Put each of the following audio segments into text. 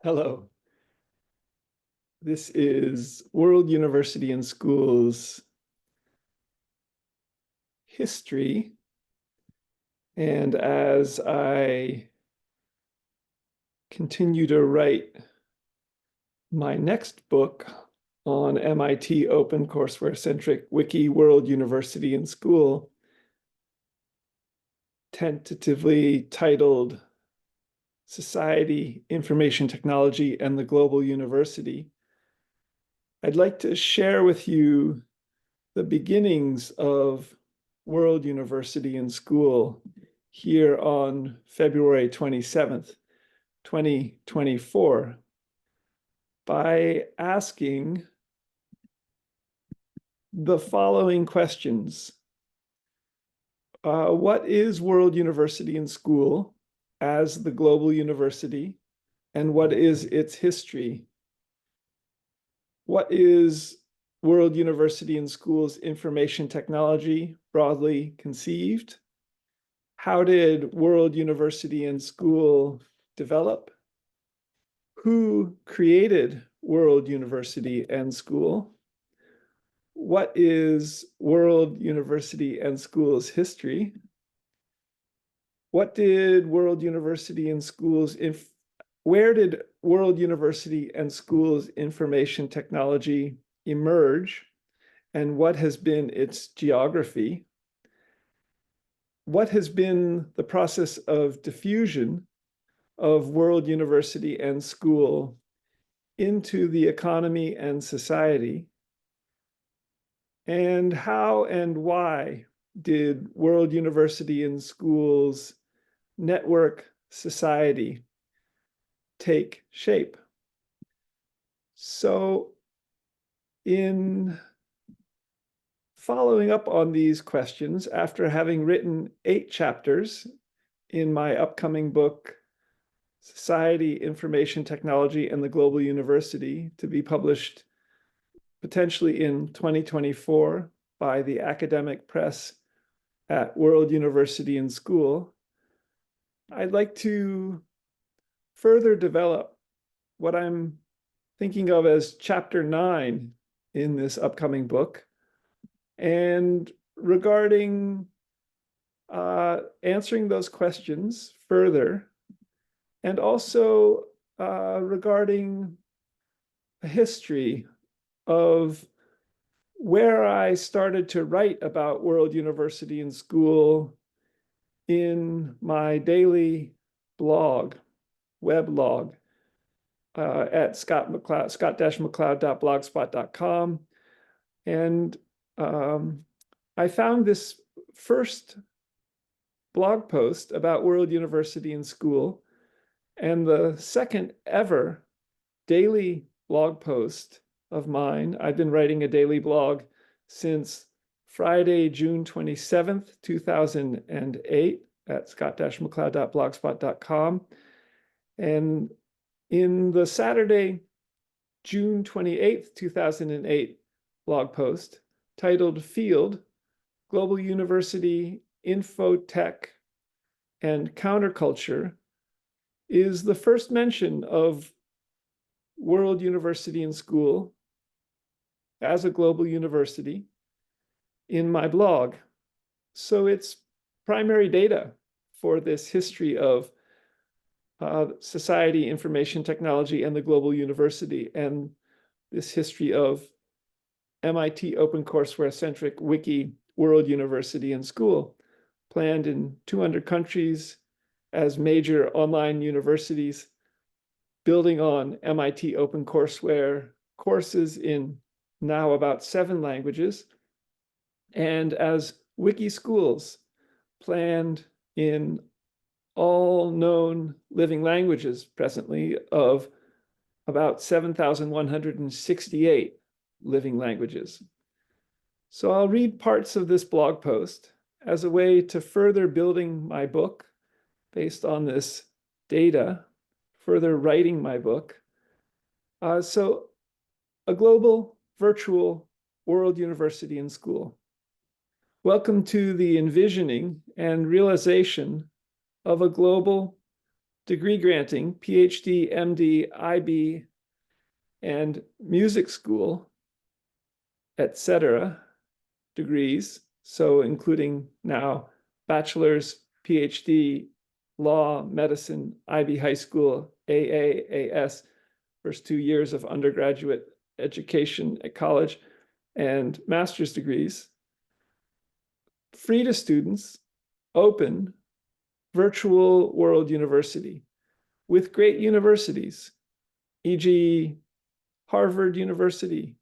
Hello. This is World University and Schools history. And as I continue to write my next book on MIT Open Courseware-centric Wiki World University and School, tentatively titled Society, Information Technology, and the Global University, I'd like to share with you the beginnings of World University and School here on February 27th, 2024, by asking the following questions. What is World University and School as the global university, and what is its history? What is World University and School's information technology broadly conceived? How did World University and School develop? Who created World University and School? What is World University and School's history? What did World University and School's where did World University and School's information technology emerge, and what has been its geography? What has been the process of diffusion of World University and School into the economy and society? And how and why did World University and School's network society take shape? So in following up on these questions, after having written 8 chapters in my upcoming book, Society, Information Technology, and the Global University, to be published potentially in 2024 by the academic press at World University and School, I'd like to further develop what I'm thinking of as chapter 9 in this upcoming book, and regarding answering those questions further, and also regarding a history of where I started to write about World University and School in my daily blog, weblog, at scott-mcleod.blogspot.com. And I found this first blog post about World University and School, and the second ever daily blog post of mine. I've been writing a daily blog since Friday, June 27th, 2008 at scott-mcleod.blogspot.com. And in the Saturday, June 28th, 2008 blog post titled Field, Global University, Infotech, and Counterculture, is the first mention of World University and School as a global university in my blog. So it's primary data for this history of society, information technology, and the global university, and this history of MIT OpenCourseWare-centric Wiki World University and School, planned in 200 countries as major online universities, building on MIT OpenCourseWare courses in now about 7 languages, and as wiki schools planned in all known living languages presently of about 7,168 living languages. So I'll read parts of this blog post as a way to further building my book based on this data, further writing my book. So a global virtual World University and School. Welcome to the envisioning and realization of a global degree granting, Ph.D., M.D., IB, and music school, etc. degrees, so including now bachelor's, Ph.D., law, medicine, IB high school, AA, AS, first 2 years of undergraduate education at college, and master's degrees, free to students, open, virtual world university with great universities, e.g. Harvard University,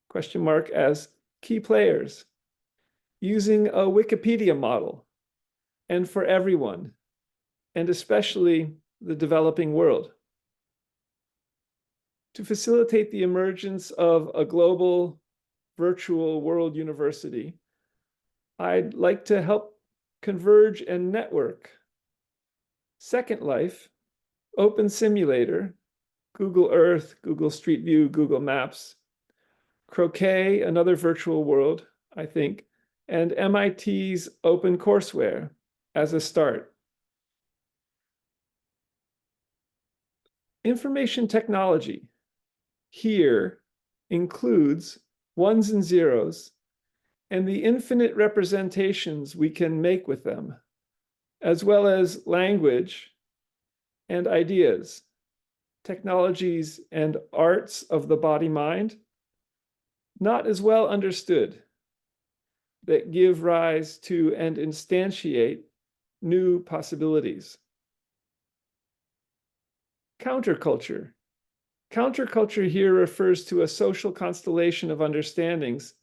question mark, as key players, using a Wikipedia model, and for everyone, and especially the developing world. To facilitate the emergence of a global virtual world university, I'd like to help converge and network Second Life, Open Simulator, Google Earth, Google Street View, Google Maps, Croquet, another virtual world, I think, and MIT's OpenCourseWare as a start. Information technology here includes ones and zeros and the infinite representations we can make with them, as well as language and ideas, technologies and arts of the body-mind, not as well understood, that give rise to and instantiate new possibilities. Counterculture. Counterculture here refers to a social constellation of understandings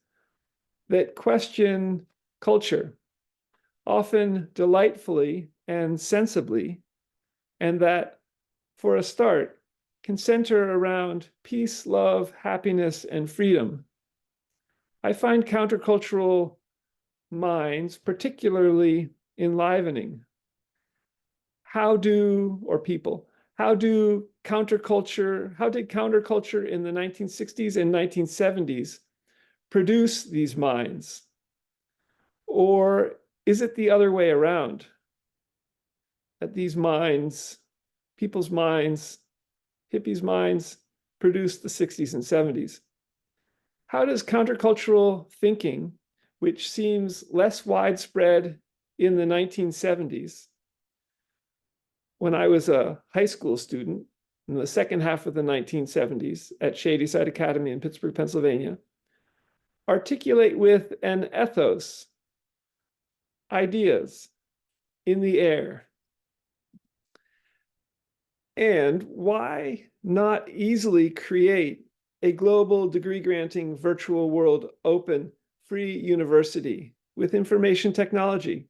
that question culture, often delightfully and sensibly, and that, for a start, can center around peace, love, happiness, and freedom. I find countercultural minds particularly enlivening. How did counterculture in the 1960s and 1970s produce these minds? Or is it the other way around? That these minds, people's minds, hippies' minds, produced the 60s and 70s? How does countercultural thinking, which seems less widespread in the 1970s, when I was a high school student in the second half of the 1970s at Shadyside Academy in Pittsburgh, Pennsylvania, articulate with an ethos, ideas in the air? And why not easily create a global degree-granting virtual world open, free university with information technology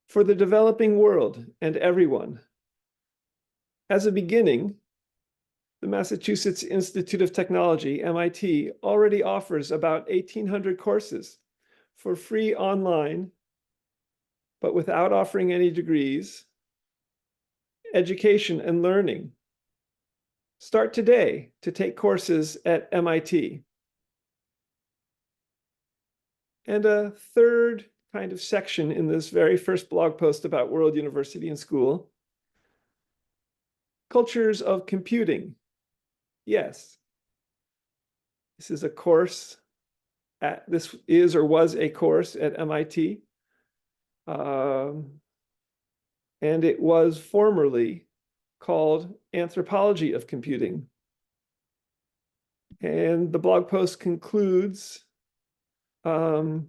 for the developing world and everyone? As a beginning, the Massachusetts Institute of Technology, MIT, already offers about 1,800 courses for free online, but without offering any degrees, education and learning. Start today to take courses at MIT. And a third kind of section in this very first blog post about World University and School: cultures of computing. Yes, this is a course this is or was a course at MIT. And it was formerly called Anthropology of Computing. And the blog post concludes, it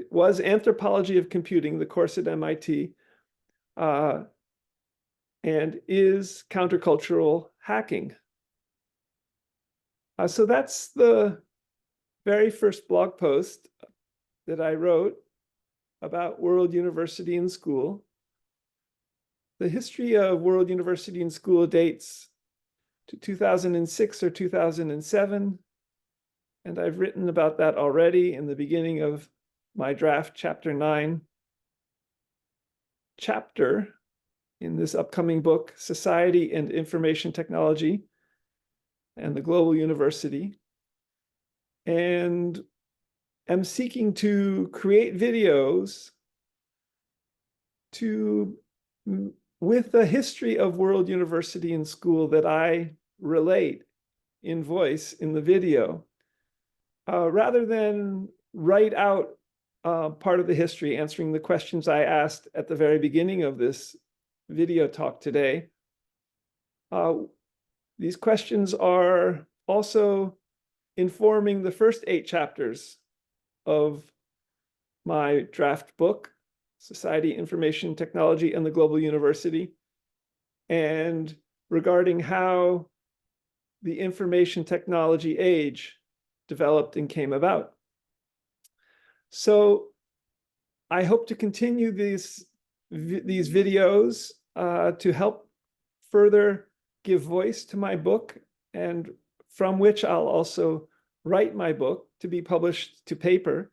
was Anthropology of Computing, the course at MIT, and is countercultural hacking. So that's the very first blog post that I wrote about World University and School. The history of World University and School dates to 2006 or 2007, and I've written about that already in the beginning of my draft chapter 9 chapter in this upcoming book, Society and Information Technology and the Global University. And I'm seeking to create videos with the history of World University and School that I relate in voice in the video, rather than write out part of the history, answering the questions I asked at the very beginning of this video talk today. These questions are also informing the first 8 chapters of my draft book, Society, Information Technology, and the Global University, and regarding how the information technology age developed and came about. So I hope to continue these videos to help further give voice to my book, and from which I'll also write my book to be published to paper.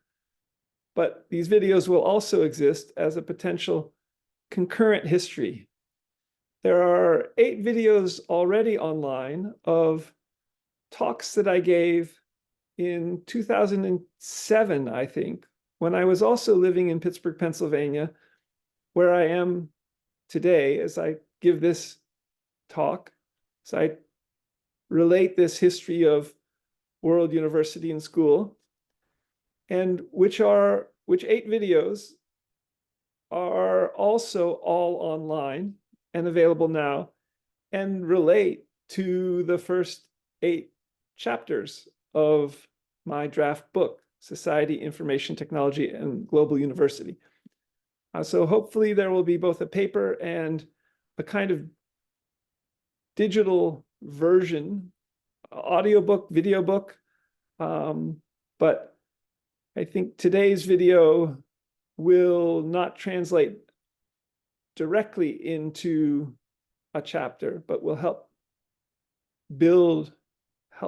But these videos will also exist as a potential concurrent history. There are 8 videos already online of talks that I gave in 2007, I think, when I was also living in Pittsburgh, Pennsylvania, where I am today as I give this talk. So I relate this history of World University and School, and which 8 videos are also all online and available now, and relate to the first 8 chapters of my draft book, Society, Information Technology, and Global University. So hopefully there will be both a paper and a kind of digital version, audiobook, video book. But I think today's video will not translate directly into a chapter, but will help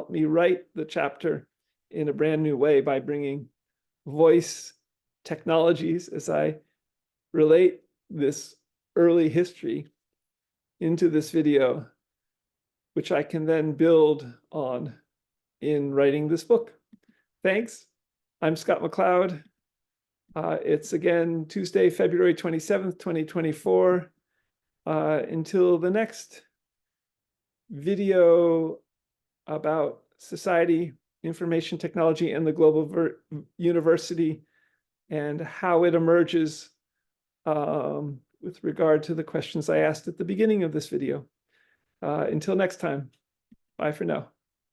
me write the chapter in a brand new way by bringing voice technologies as I relate this early history into this video, which I can then build on in writing this book. Thanks. I'm Scott McLeod. It's again Tuesday, February 27th, 2024. Until the next video about society, information technology, and the global university, and how it emerges with regard to the questions I asked at the beginning of this video. Until next time, bye for now.